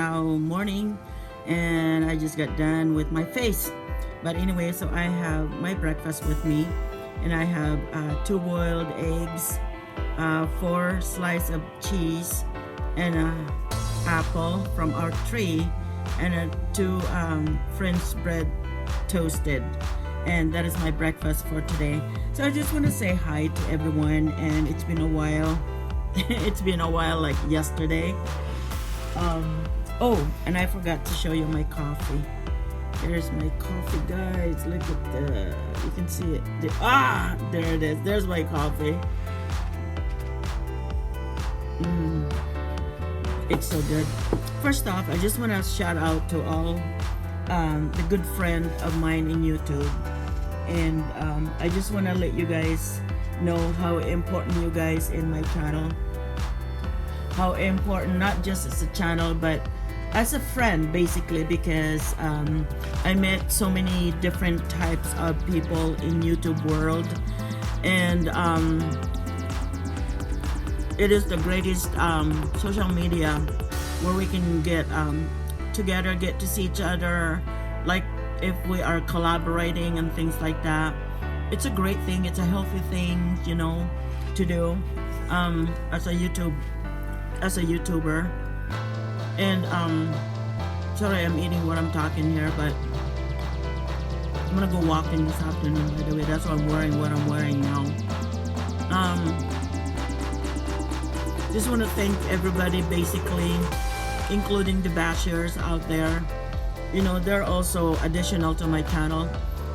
now morning, and I just got done with my face. But anyway, so I have my breakfast with me, and I have 2 boiled eggs, 4 slices of cheese, and an apple from our tree, and 2 French bread toasted. And that is my breakfast for today. So I just want to say hi to everyone, and it's been a while. It's been a while, like yesterday. Oh, and I forgot to show you my coffee. There's my coffee, guys. Look at you can see it. There it is. There's my coffee. It's so good. First off, I just want to shout out to all the good friend of mine in YouTube. And I just want to let you guys know how important you guys in my channel. How important, not just as a channel, but as a friend, basically, because I met so many different types of people in YouTube world, and it is the greatest social media where we can get together, get to see each other, like if we are collaborating and things like that. It's a great thing. It's a healthy thing, you know, to do as a YouTuber. And sorry, I'm eating what I'm talking here, but I'm gonna go walking this afternoon, by the way. That's why I'm wearing what I'm wearing now. Just want to thank everybody, basically, including the bashers out there. You know, they're also additional to my channel.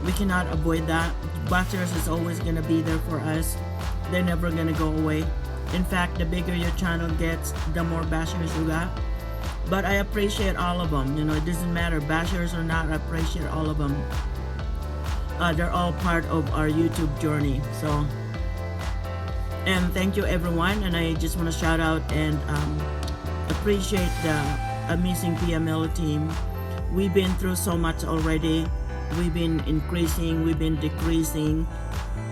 We cannot avoid that. Bashers is always gonna be there for us. They're never gonna go away. In fact, the bigger your channel gets, the more bashers you got. But I appreciate all of them. You know, it doesn't matter, bashers or not, I appreciate all of them. They're all part of our YouTube journey. So, and thank you everyone. And I just want to shout out and appreciate the amazing PML team. We've been through so much already. We've been increasing, we've been decreasing,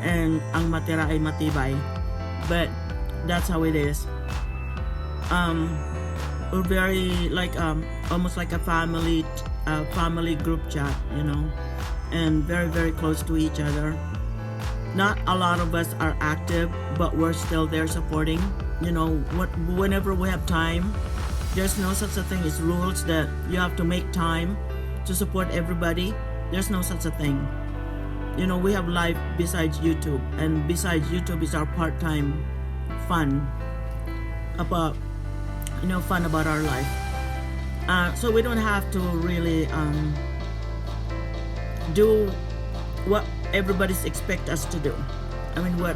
and ang matira ay matibay. But that's how it is. We're very like almost like a family group chat, you know, and very, very close to each other. Not a lot of us are active, but we're still there supporting. You know, whenever we have time, there's no such a thing as rules that you have to make time to support everybody. There's no such a thing. You know, we have life besides YouTube, and besides YouTube is our part-time fun about, you know, fun about our life. So we don't have to really do what everybody's expect us to do. I mean, what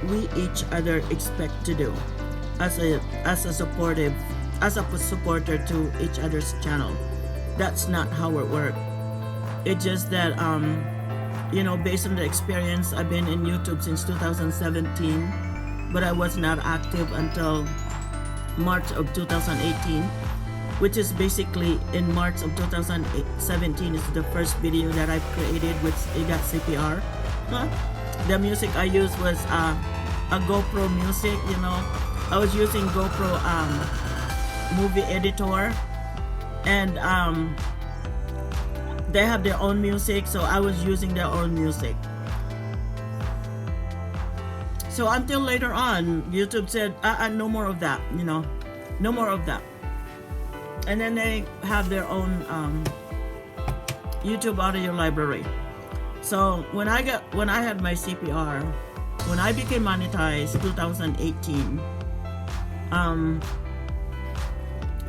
we each other expect to do as a supporter to each other's channel. That's not how it works. It's just that you know, based on the experience, I've been in YouTube since 2017, but I was not active until March of 2018, which is basically in March of 2017 is the first video that I created, which it got CPR. The music I used was a GoPro music, you know. I was using GoPro movie editor, and they have their own music, so I was using their own music. So until later on, YouTube said, no more of that, you know, no more of that. And then they have their own YouTube audio library. So when I had my CPR, when I became monetized 2018,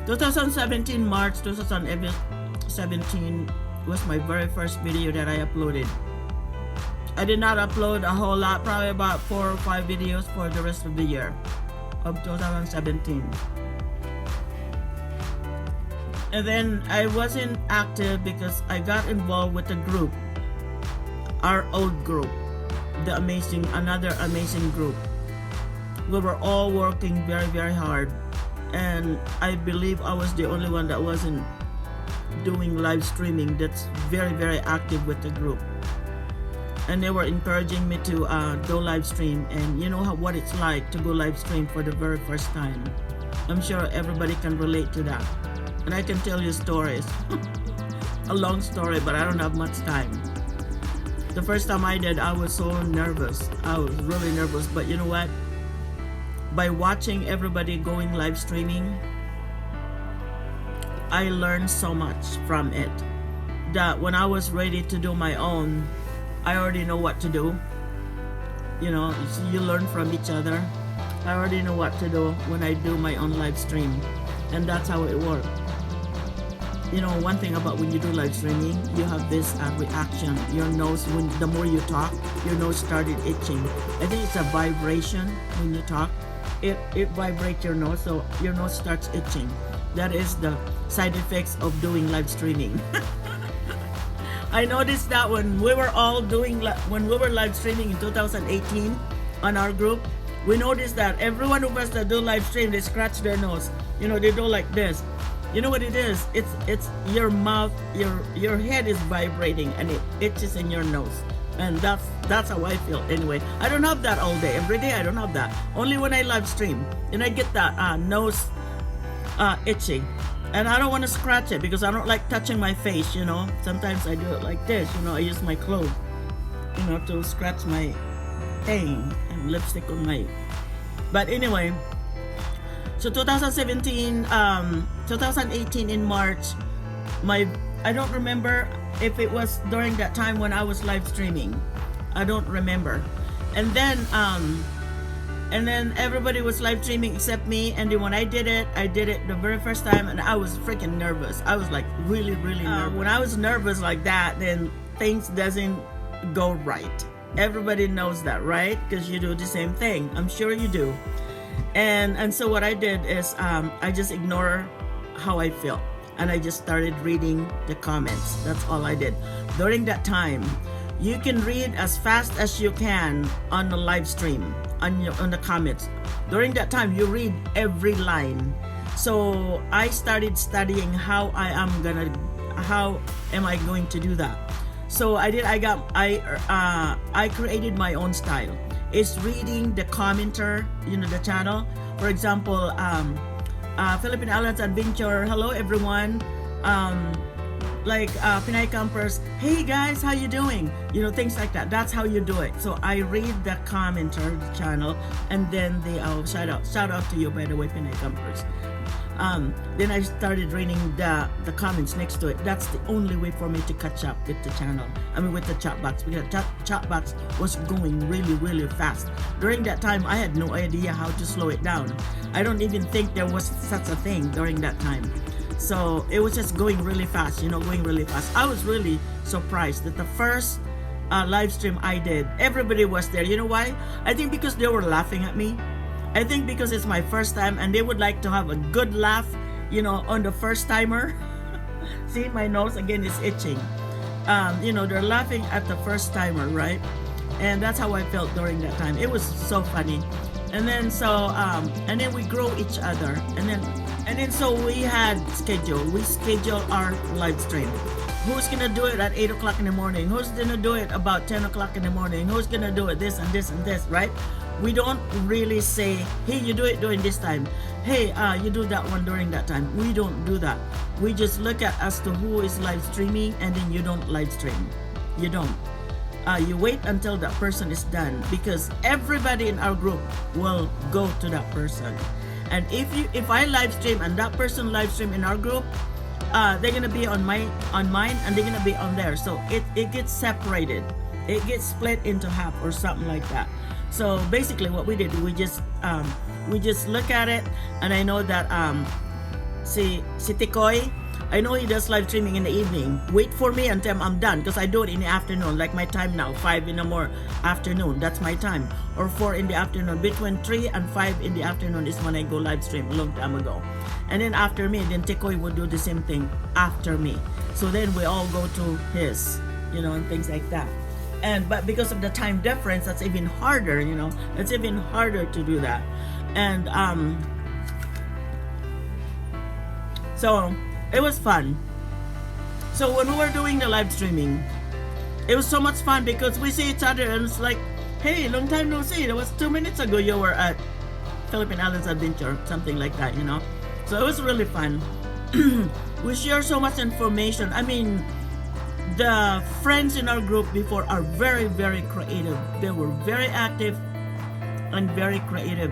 2017 March 2017 was my very first video that I uploaded. I did not upload a whole lot, probably about 4 or 5 videos for the rest of the year of 2017. And then I wasn't active because I got involved with the group, our old group, another amazing group. We were all working very, very hard, and I believe I was the only one that wasn't doing live streaming that's very, very active with the group. And they were encouraging me to go live stream, and you know what it's like to go live stream for the very first time. I'm sure everybody can relate to that. and I can tell you stories. A long story, but I don't have much time. The first time I did, I was so nervous. I was really nervous, but you know what? By watching everybody going live streaming, I learned so much from it that when I was ready to do my own, I already know what to do. You know, so you learn from each other. I already know what to do when I do my own live stream, and that's how it worked. You know, one thing about when you do live streaming, you have this reaction. Your nose, the more you talk, your nose started itching. I think it's a vibration when you talk. It vibrates your nose, so your nose starts itching. That is the side effects of doing live streaming. I noticed that when we were live streaming in 2018 on our group, we noticed that everyone who wants to do live stream, they scratch their nose. You know, they do like this. You know what it is? It's your mouth, your head is vibrating and it itches in your nose. And that's how I feel anyway. I don't have that all day. Every day I don't have that. Only when I live stream. And I get that nose itching. And I don't want to scratch it because I don't like touching my face, you know. Sometimes I do it like this, you know. I use my clothes, you know, to scratch my thing and lipstick on my... But anyway, so 2018 in March, I don't remember if it was during that time when I was live streaming. I don't remember. And then everybody was live streaming except me. And then when I did it the very first time, and I was freaking nervous. I was like really nervous. When I was nervous like that, then things doesn't go right. Everybody knows that, right? Because you do the same thing. I'm sure you do. And so what I did is I just ignore how I feel, and I just started reading the comments. That's all I did during that time. You can read as fast as you can on the live stream, on the comments. During that time, you read every line. So I started studying how am I going to do that. So I created my own style. It's reading the commenter, you know, the channel. For example, Philippine Islands Adventure, hello everyone. Pinay Campers, hey guys, how you doing? You know, things like that. That's how you do it. So I read the commenter, the channel, and then they shout out to you, by the way, Pinay Campers. Then I started reading the comments next to it. That's the only way for me to catch up with the channel. I mean, with the chat box, because chat box was going really fast. During that time, I had no idea how to slow it down. I don't even think there was such a thing during that time. So it was just going really fast, you know, going really fast. I was really surprised that the first live stream I did, everybody was there. You know why? I think because they were laughing at me. I think because it's my first time and they would like to have a good laugh, you know, on the first timer. See, my nose again is itching. You know, they're laughing at the first timer, right? And that's how I felt during that time. It was so funny. And then and then we grow each other. And then so we had we schedule our live stream. Who's gonna do it at 8 o'clock in the morning? Who's gonna do it about 10 o'clock in the morning? Who's gonna do it this and this and this, right? We don't really say, hey, you do it during this time. Hey, you do that one during that time. We don't do that. We just look at as to who is live streaming, and then you don't live stream. You don't. You wait until that person is done, because everybody in our group will go to that person. And if I live stream and that person live stream in our group, they're gonna be on mine, and they're gonna be on there. So it gets separated. It gets split into half or something like that. So basically what we did, we just look at it. And I know that si Tikoy, I know he does live streaming in the evening. Wait for me until I'm done, because I do it in the afternoon, like my time now, 5 in the afternoon. That's my time. Or 4 in the afternoon. Between 3 and 5 in the afternoon is when I go live stream, a long time ago. And then after me, then Tikoy would do the same thing after me. So then we all go to his, you know, and things like that. But because of the time difference, that's even harder, you know. It's even harder to do that. And so it was fun. So when we were doing the live streaming, it was so much fun because we see each other and it's like, hey, long time no see. That was 2 minutes ago you were at Philippine Islands Adventure, something like that, you know. So it was really fun. we share so much information. I mean, the friends in our group before are very, very creative. They were very active and very creative.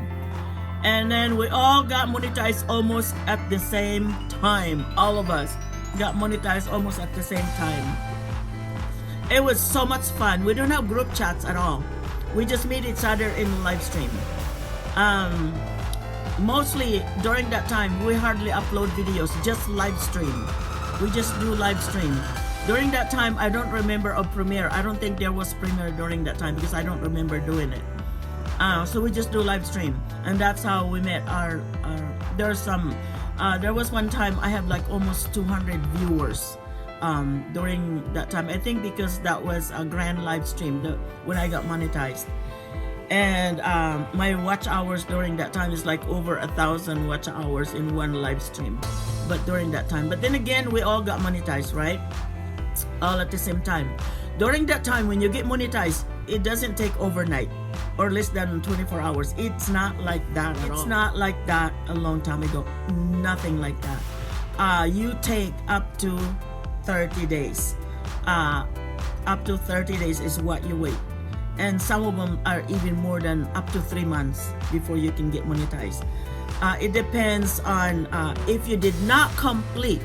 And then we all got monetized almost at the same time. All of us got monetized almost at the same time. It was so much fun. We don't have group chats at all. We just meet each other in live stream. Mostly during that time, we hardly upload videos, just live stream. We just do live stream. During that time, I don't remember of Premiere. I don't think there was Premiere during that time because I don't remember doing it. So we just do live stream, and that's how we met our there was one time I have like almost 200 viewers during that time. I think because that was a grand live stream when I got monetized. And my watch hours during that time is like over 1,000 watch hours in one live stream. But during that time, but then again, we all got monetized, right? All at the same time. During that time, when you get monetized, it doesn't take overnight or less than 24 hours. It's not like that at all. It's not like that a long time ago. Nothing like that. You take up to 30 days. Up to 30 days is what you wait. And some of them are even more than up to 3 months before you can get monetized. It depends on if you did not complete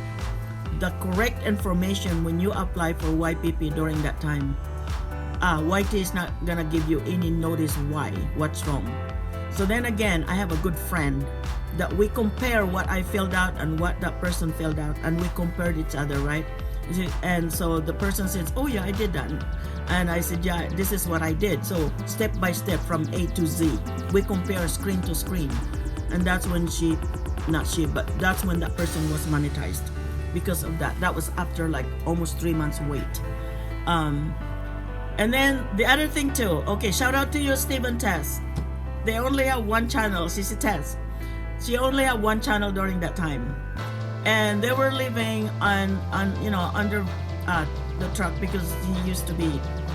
the correct information when you apply for YPP during that time. YT is not gonna give you any notice what's wrong. So then again, I have a good friend that we compare what I filled out and what that person filled out, and we compared each other, right? And so the person says, oh yeah, I did that. And I said, yeah, this is what I did. So step by step from A to Z, we compare screen to screen. And that's when that's when that person was monetized. Because of that. That was after like almost 3 months wait. And then the other thing too, okay, shout out to you, Stephen Tess. They only have one channel, Sissy Tess. She only had one channel during that time. And they were living on under the truck because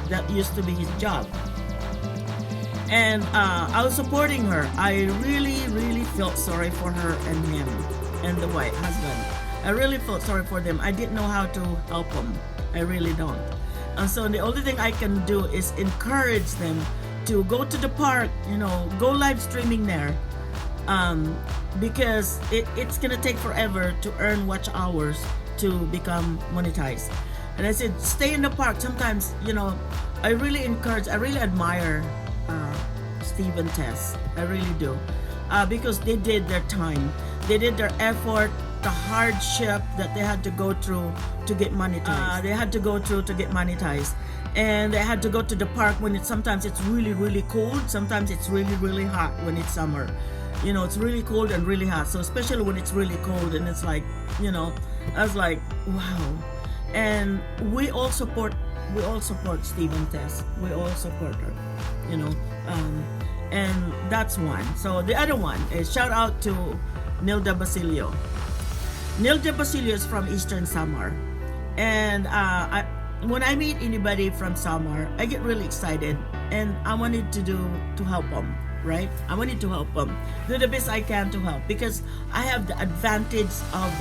that used to be his job. And I was supporting her. I really felt sorry for her and him and the white husband. I really felt sorry for them. I didn't know how to help them. I really don't. And so the only thing I can do is encourage them to go to the park, go live streaming there. Because it's gonna take forever to earn watch hours to become monetized. And I said, stay in the park. Sometimes, I really admire Steve and Tess. I really do. Because they did their time. They did their effort, the hardship that they had to go through to get monetized. And they had to go to the park when sometimes it's really cold. Sometimes it's really hot when it's summer. It's really cold and really hot. So especially when it's really cold and it's like, I was like, wow. And we all support Steve and Tess. We all support her, and that's one. So the other one is shout out to Nilda Basilio. Nilda Basilio is from Eastern Samar, and when I meet anybody from Samar, I get really excited, and I wanted to help them. Right? I wanted to help them, do the best I can to help, because I have the advantage of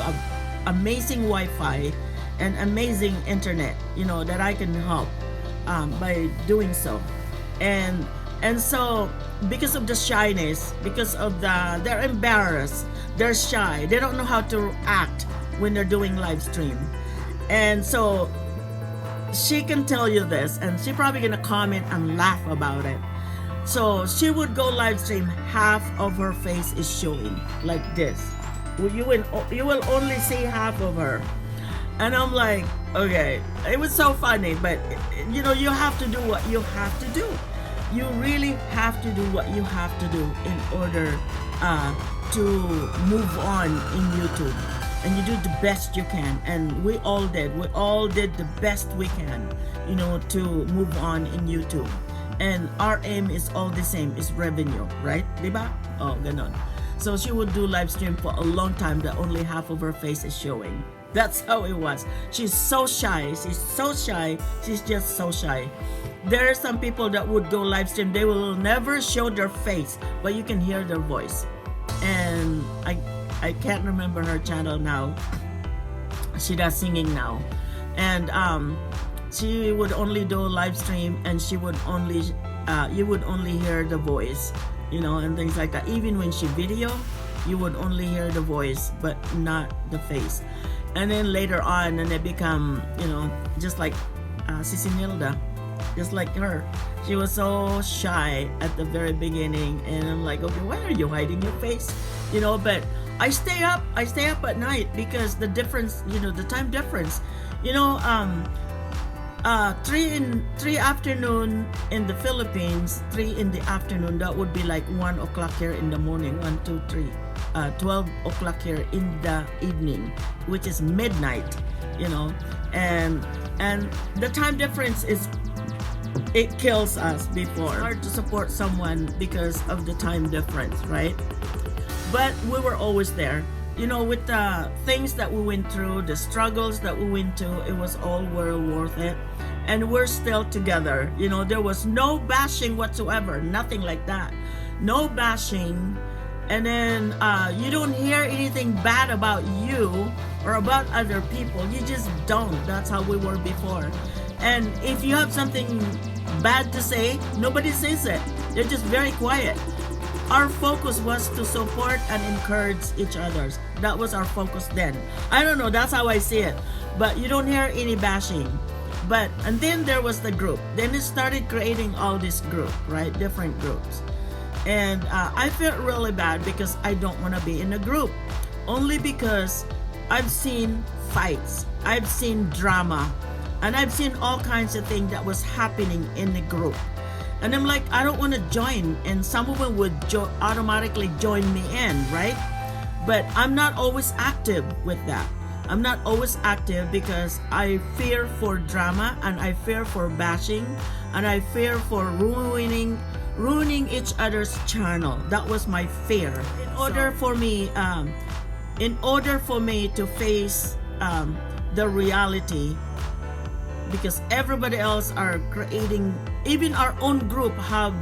amazing Wi-Fi and amazing internet, that I can help by doing so. And so because of the shyness, because of they're embarrassed, they're shy, they don't know how to act when they're doing live stream. And so she can tell you this, and she's probably gonna comment and laugh about it. So she would go live stream, half of her face is showing like this. You will only see half of her. And I'm like, okay, it was so funny, but you have to do what you have to do. You really have to do what you have to do in order to move on in YouTube. And you do the best you can, and we all did the best we can, to move on in YouTube. And our aim is all the same, is revenue, right? Diba? Oh, ganon. So she would do live stream for a long time that only half of her face is showing. That's how it was. She's so shy. She's just so shy. There are some people that would go live stream, they will never show their face, but you can hear their voice. And I I can't remember her channel now. She does singing now, and she would only do live stream, and she would only you would only hear the voice, you know, and things like that. Even when she video, you would only hear the voice but not the face. And then later on, and it become, you know, just like Sissy Nilda, just like her. She was so shy at the very beginning, and I'm like, okay, why are you hiding your face? You know, but I stay up at night because the difference, you know, the time difference. You know, 3 afternoon in the Philippines, 3 in the afternoon, that would be like 1 o'clock here in the morning, 1, 2, 3. 12 o'clock here in the evening, which is midnight, you know, and the time difference is, it kills us before. It's hard to support someone because of the time difference, right? But we were always there, you know, with the things that we went through, the struggles that we went to, it was all well worth it. And we're still together, you know. There was no bashing whatsoever, nothing like that, no bashing. And then you don't hear anything bad about you or about other people. You just don't. That's how we were before. And if you have something bad to say, nobody says it. They're just very quiet. Our focus was to support and encourage each other. That was our focus then. I don't know, that's how I see it. But you don't hear any bashing. But, and then there was the group. Then it started creating all this group, right? Different groups. And I felt really bad because I don't want to be in a group, only because I've seen fights, I've seen drama, and I've seen all kinds of things that was happening in the group. And I'm like, I don't want to join, and some of them would automatically join me in, right? But I'm not always active with that. I'm not always active because I fear for drama, and I fear for bashing, and I fear for ruining each other's channel. That was my fear. In order for me to face the reality, because everybody else are creating, even our own group have,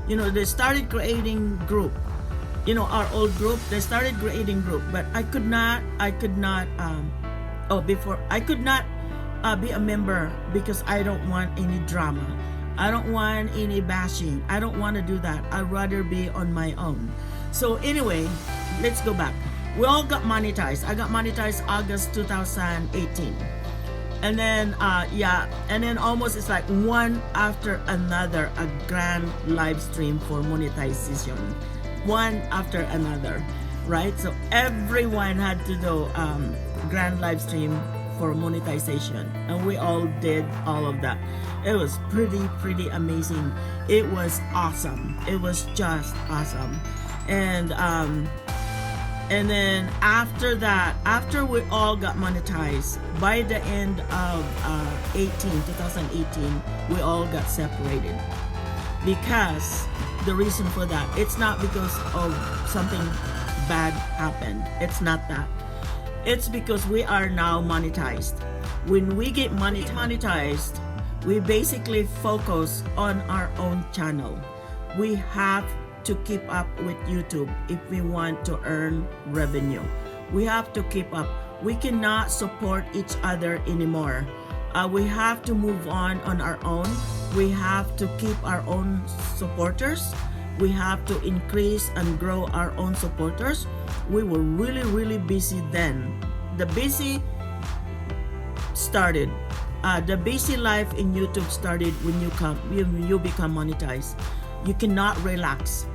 you know, they started creating group, you know, our old group, they started creating group, but I could not be a member because I don't want any drama. I don't want any bashing. I don't want to do that. I'd rather be on my own. So anyway, let's go back. We all got monetized. I got monetized August 2018. And then, and then almost it's like one after another, a grand live stream for monetization. One after another, right? So everyone had to do grand live stream for monetization, and we all did all of that. It was pretty amazing. It was awesome. It was just awesome. And then after that, after we all got monetized, by the end of 2018, we all got separated. Because the reason for that, it's not because of something bad happened. It's not that. It's because we are now monetized. When we get monetized, we basically focus on our own channel. We have to keep up with YouTube if we want to earn revenue. We have to keep up. We cannot support each other anymore. We have to move on our own. We have to keep our own supporters. We have to increase and grow our own supporters. We were really busy then. The busy started. The busy life in YouTube started when you become monetized. You cannot relax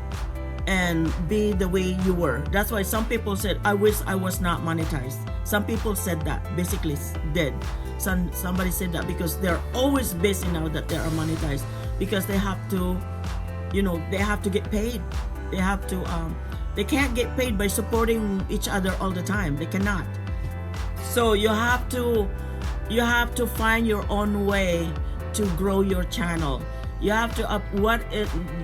and be the way you were. That's why some people said, I wish I was not monetized. Some people said that, basically did. Somebody said that because they're always busy now that they are monetized, because they have to, you know, they have to get paid. They have to, they can't get paid by supporting each other all the time. They cannot. So you have to find your own way to grow your channel. You have to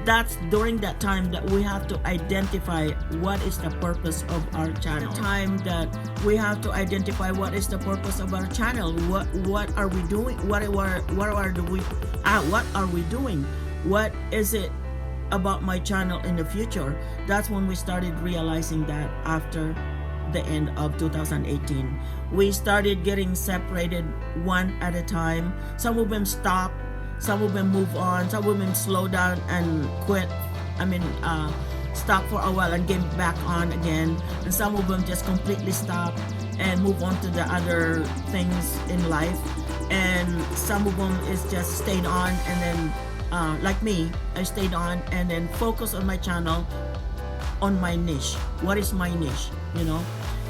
that's during that time that we have to identify what is the purpose of our channel. Time that we have to identify what is the purpose of our channel. What are we doing? What are we doing? What is it about my channel in the future? That's when we started realizing that after the end of 2018. We started getting separated one at a time. Some of them stopped, some of them move on, some of them slow down and quit. Stop for a while and get back on again, and some of them just completely stop and move on to the other things in life, and some of them is just stayed on, and then like me, I stayed on and then focus on my channel, on my niche. What is my niche, you know?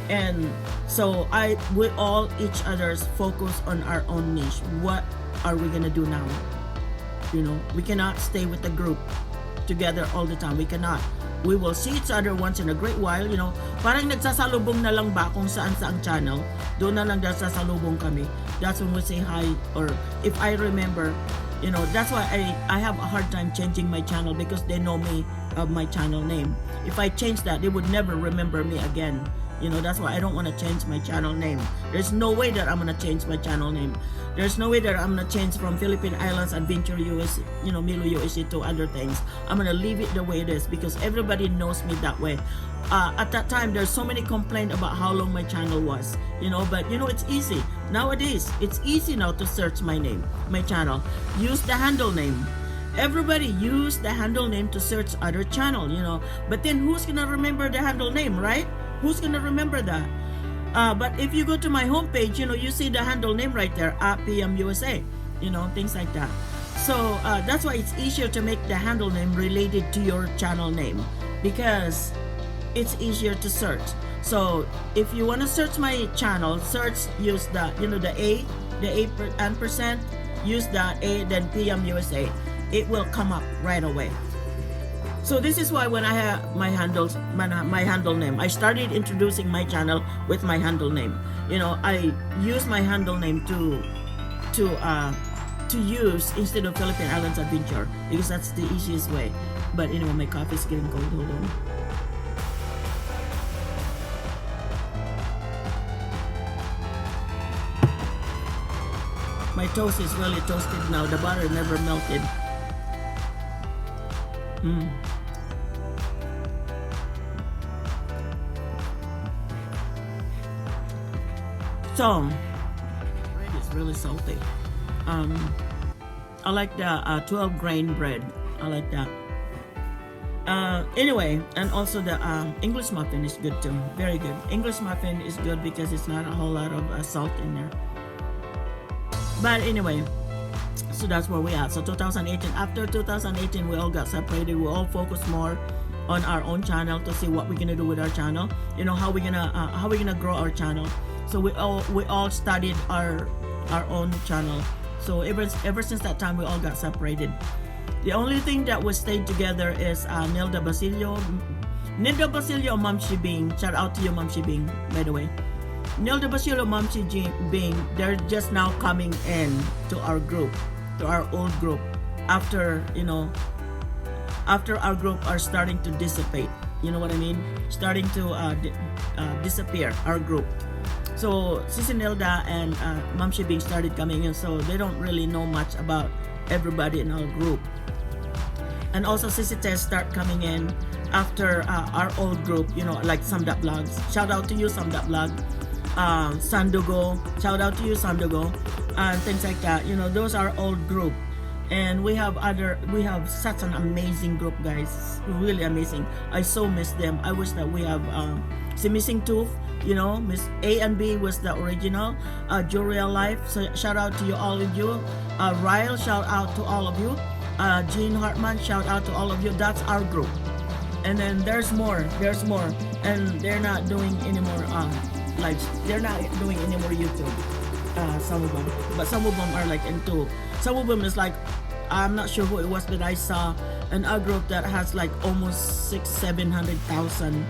And so we all each other's focus on our own niche. What are we gonna do now? You know, we cannot stay with the group together all the time. We cannot. We will see each other once in a great while, you know. Parang nagsasalubong na lang ba kung saan sa ang channel. Doon na lang nagsasalubong kami. That's when we say hi, or if I remember, you know, that's why I have a hard time changing my channel, because they know me of my channel name. If I change that, they would never remember me again. You know, that's why I don't want to change my channel name. There's no way that I'm going to change my channel name. There's no way that I'm going to change from Philippine Islands Adventure US, you know, Milo USA to other things. I'm going to leave it the way it is, because everybody knows me that way. At that time, there's so many complaints about how long my channel was, you know, but you know, it's easy. Nowadays, it's easy now to search my name, my channel. Use the handle name. Everybody use the handle name to search other channel, you know, but then who's going to remember the handle name, right? Who's gonna remember that? But if you go to my homepage, you know, you see the handle name right there, @PMUSA, you know, things like that. So that's why it's easier to make the handle name related to your channel name, because it's easier to search. So if you want to search my channel, use the, you know, the %, use the A, then PMUSA. It will come up right away. So this is why when I have my handle name, I started introducing my channel with my handle name. You know, I use my handle name to use instead of Philippine Islands Adventure, because that's the easiest way. But anyway, my coffee is getting cold. Hold on. My toast is really toasted now. The butter never melted. So, bread is really salty. I like the 12 grain bread. I like that. Anyway, and also the English muffin is good too. Very good. English muffin is good because it's not a whole lot of salt in there. But anyway, so that's where we at. So 2018, after 2018, we all got separated. We all focused more on our own channel to see what we're gonna do with our channel. You know, how we gonna grow our channel. So we all studied our own channel. So ever since that time, we all got separated. The only thing that we stayed together is Nilda Basilio, Ma'am Shibing. Shout out to you, Ma'am Shibing, by the way. Nilda Basilio, Ma'am Shibing, they're just now coming in to our group, to our old group, after, you know, after our group are starting to dissipate. You know what I mean? Starting to disappear, our group. So Sisi Nilda and Ma'am Shibing started coming in, so they don't really know much about everybody in our group. And also Sisi Tess start coming in after our old group, you know, like Samda Vlogs. Shout out to you, Samda Vlog. Sandugo, shout out to you, Sandugo, and things like that. You know, those are old group. And we have such an amazing group, guys. Really amazing. I so miss them. I wish that we have si Missing Tooth, you know, Miss A and B was the original. Juriel Life, so shout out to you, all of you. Ryle, shout out to all of you. Jean Hartman, shout out to all of you. That's our group. And then there's more, and they're not doing any more lives. They're not doing any more YouTube. Some of them, but some of them are like into. Some of them is like, I'm not sure who it was, but I saw an a group that has like almost 600,000-700,000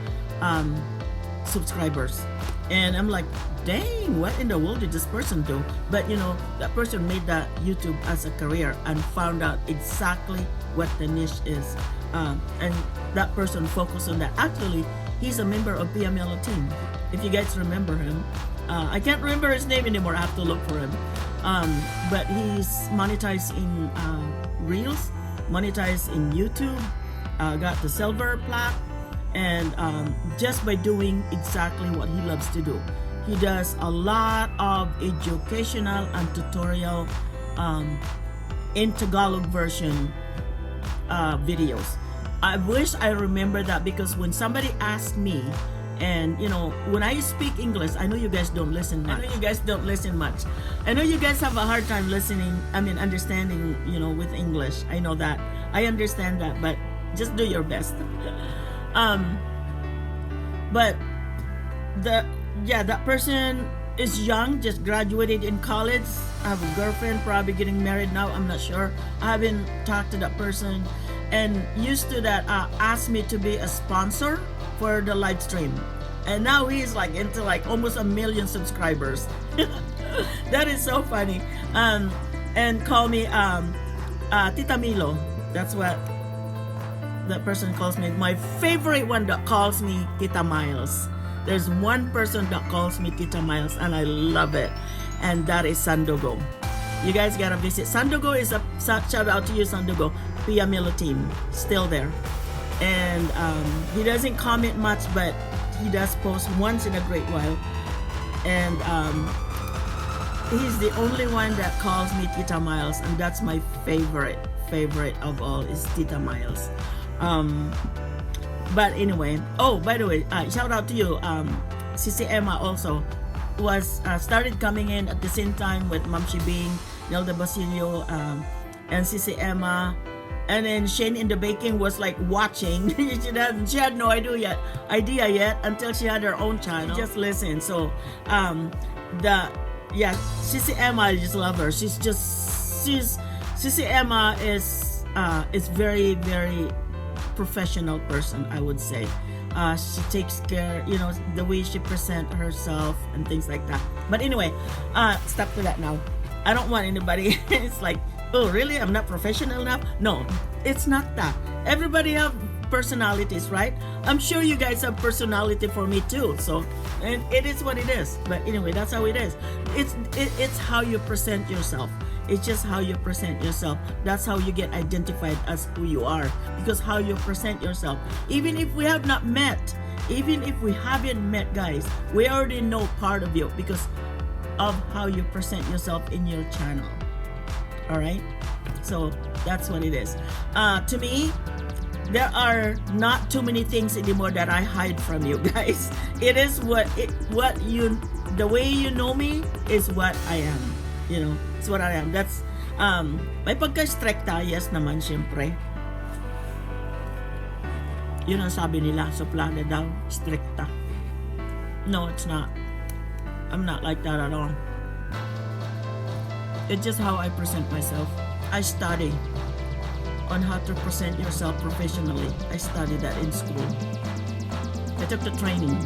subscribers, and I'm like, dang, what in the world did this person do? But you know, that person made that YouTube as a career and found out exactly what the niche is, and that person focused on that. Actually, he's a member of PMLO team, if you guys remember him. I can't remember his name anymore. I have to look for him. But he's monetized in Reels, monetized in YouTube, got the silver plaque, and just by doing exactly what he loves to do. He does a lot of educational and tutorial in Tagalog version videos. I wish I remember that, because when somebody asked me, and when I speak English, I know you guys don't listen much. I know you guys have a hard time understanding, with English. I know that. I understand that, but just do your best. But that person is young, just graduated in college, have a girlfriend, probably getting married now, I'm not sure. I haven't talked to that person, and used to that asked me to be a sponsor for the live stream, and now he's like into like almost 1 million subscribers. That is so funny. And call me Tita Milo. That's what that person calls me. My favorite one that calls me Tita Miles. There's one person that calls me Tita Miles, and I love it, and that is Sandogo. You guys gotta visit. Sandogo is a shout out to you, Sandogo. Pia Milo team, still there. And he doesn't comment much, but he does post once in a great while. And he's the only one that calls me Tita Miles, and that's my favorite of all is Tita Miles. But anyway, oh, by the way, shout out to you, Sisi Emma also was started coming in at the same time with Ma'am Shibing, Nelda Basilio, and Sisi Emma. And then Shane in the Baking was like watching. she had no idea yet until she had her own channel. Just listen. So Sisi Emma, I just love her. Sisi Emma is very, very professional person, I would say. She takes care, the way she present herself and things like that. But anyway, stop to that now. I don't want anybody. It's like, oh really, I'm not professional enough? No, it's not that. Everybody have personalities, right? I'm sure you guys have personality for me too, so, and it is what it is. But anyway, that's how it is. It's how you present yourself. It's just how you present yourself. That's how you get identified as who you are, because how you present yourself. Even if we have not met, even if we haven't met, guys, we already know part of you because of how you present yourself in your channel. All right, so that's what it is. To me, there are not too many things anymore that I hide from you guys. It is the way you know me is what I am. It's what I am. That's may pagka-stricta, yes naman, syempre. Yun ang sabi nila, suplada daw, stricta. No, it's not. I'm not like that at all. It's just how I present myself. I study on how to present yourself professionally. I studied that in school. I took the training.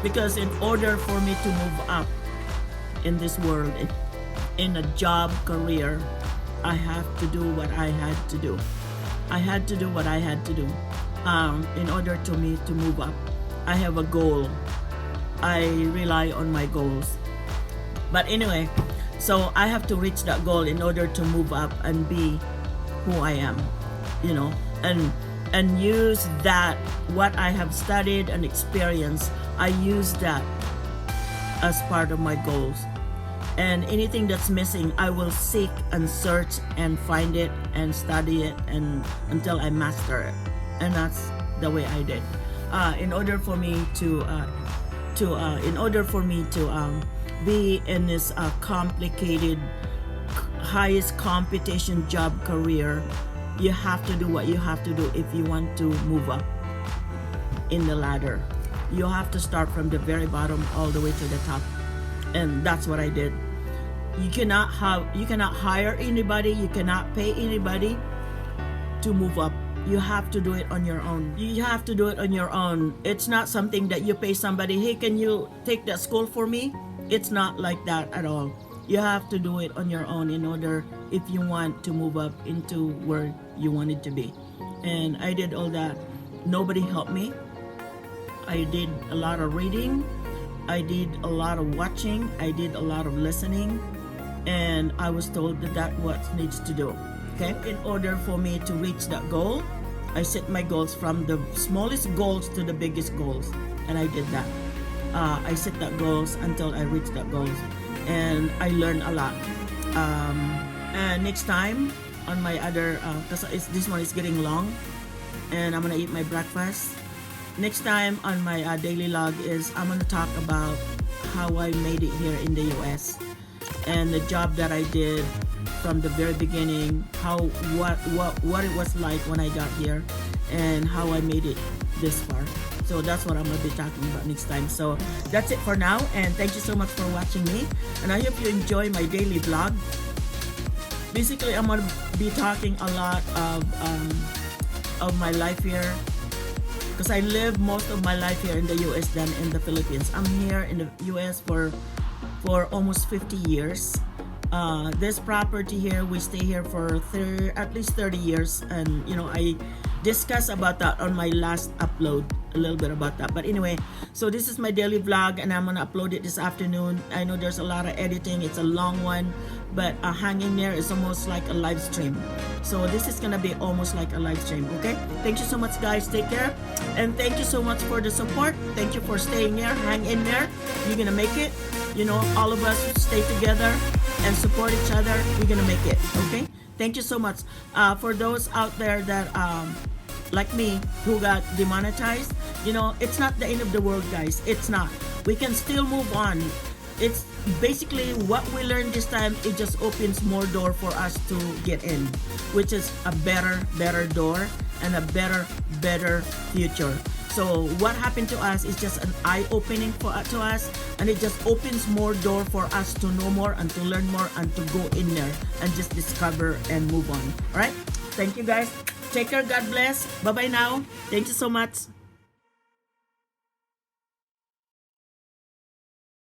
Because in order for me to move up in this world, in a job career, I have to do what I had to do. I had to do what I had to do in order to me to move up. I have a goal. I rely on my goals. But anyway, so I have to reach that goal in order to move up and be who I am, and use that, what I have studied and experienced, I use that as part of my goals. And anything that's missing, I will seek and search and find it and study it and until I master it. And that's the way I did. In order for me to be in this complicated, highest competition job career, you have to do what you have to do if you want to move up in the ladder. You have to start from the very bottom all the way to the top, and that's what I did. You cannot hire anybody, you cannot pay anybody to move up. You have to do it on your own. You have to do it on your own. It's not something that you pay somebody, hey, can you take that school for me? It's not like that at all. You have to do it on your own in order, if you want to move up into where you wanted to be. And I did all that. Nobody helped me. I did a lot of reading. I did a lot of watching. I did a lot of listening. And I was told that that's what needs to do. Okay? In order for me to reach that goal, I set my goals from the smallest goals to the biggest goals, and I did that. I set that goals until I reached that goals, and I learned a lot. And next time on my other, because this one is getting long, and I'm gonna eat my breakfast. Next time on my daily log is I'm gonna talk about how I made it here in the US and the job that I did from the very beginning, what it was like when I got here, and how I made it this far. So that's what I'm gonna be talking about next time. So that's it for now, and thank you so much for watching me, and I hope you enjoy my daily vlog. Basically, I'm gonna be talking a lot of my life here, because I live most of my life here in the US than in the Philippines. I'm here in the US for almost 50 years. This property here, we stay here for at least 30 years, and you know, I discussed about that on my last upload, a little bit about that. But anyway, so this is my daily vlog, and I'm gonna upload it this afternoon. I know there's a lot of editing, it's a long one, but hang in there, it's almost like a live stream. So this is gonna be almost like a live stream. Okay, thank you so much, guys. Take care, and thank you so much for the support. Thank you for staying there. Hang in there, you're gonna make it. You know, all of us stay together and support each other, we're gonna make it. Okay, thank you so much. For those out there that like me, who got demonetized, you know, it's not the end of the world, guys. It's not. We can still move on. It's basically what we learned this time. It just opens more door for us to get in, which is a better door and a better future. So what happened to us is just an eye-opening to us, and it just opens more door for us to know more and to learn more and to go in there and just discover and move on. All right, thank you, guys. Take care. God bless. Bye bye now. Thank you so much.